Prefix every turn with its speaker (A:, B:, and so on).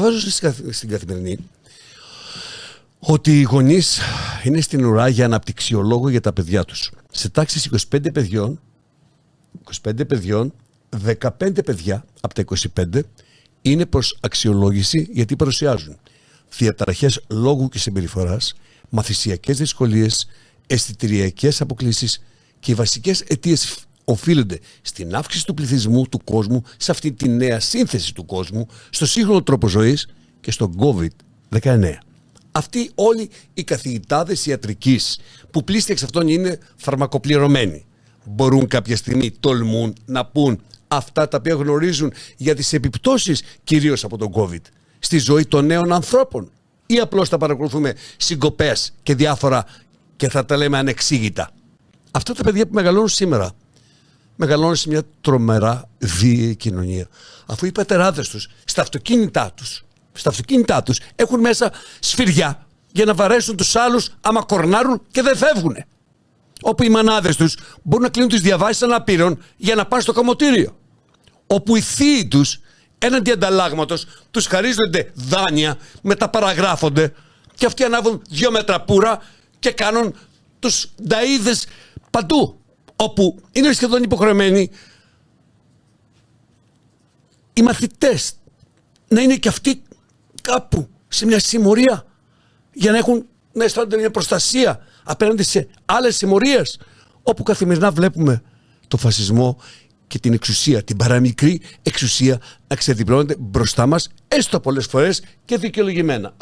A: Βάζω στην Καθημερινή ότι οι γονείς είναι στην ουρά για αναπτυξιολόγο για τα παιδιά τους. Σε τάξεις 25 παιδιών, 15 παιδιά από τα 25 είναι προς αξιολόγηση γιατί παρουσιάζουν διαταραχές λόγου και συμπεριφοράς, μαθησιακές δυσκολίες, αισθητηριακές αποκλίσεις και οι βασικές αιτίες οφείλονται στην αύξηση του πληθυσμού του κόσμου, σε αυτή τη νέα σύνθεση του κόσμου, στο σύγχρονο τρόπο ζωής και στο COVID-19. Αυτοί όλοι οι καθηγητάδες ιατρικής που πλήστη εξ αυτών είναι φαρμακοπληρωμένοι. Μπορούν κάποια στιγμή, τολμούν να πούν αυτά τα οποία γνωρίζουν για τις επιπτώσεις κυρίως από τον COVID στη ζωή των νέων ανθρώπων, ή απλώς θα παρακολουθούμε συγκοπές και διάφορα και θα τα λέμε ανεξήγητα. Αυτά τα παιδιά που μεγαλώνουν σήμερα μεγαλώνουν σε μια τρομερά βίαιη κοινωνία, αφού οι πατεράδες τους στα αυτοκίνητά τους έχουν μέσα σφυριά για να βαρέσουν τους άλλους άμα κορνάρουν και δεν φεύγουνε. Όπου οι μανάδες τους μπορούν να κλείνουν τις διαβάσεις αναπήρων για να πάνε στο κομμωτήριο. Όπου οι θείοι τους έναντι ανταλλάγματος τους χαρίζονται δάνεια, μεταπαραγράφονται και αυτοί ανάβουν 2 μέτρα πουρα και κάνουν τους νταΐδες παντού. Όπου είναι σχεδόν υποχρεωμένοι οι μαθητές να είναι και αυτοί κάπου σε μια συμμορία για να αισθάνονται μια προστασία απέναντι σε άλλες συμμορίες, όπου καθημερινά βλέπουμε το φασισμό και την εξουσία, την παραμικρή εξουσία να ξεδιπλώνεται μπροστά μας, έστω πολλές φορές και δικαιολογημένα.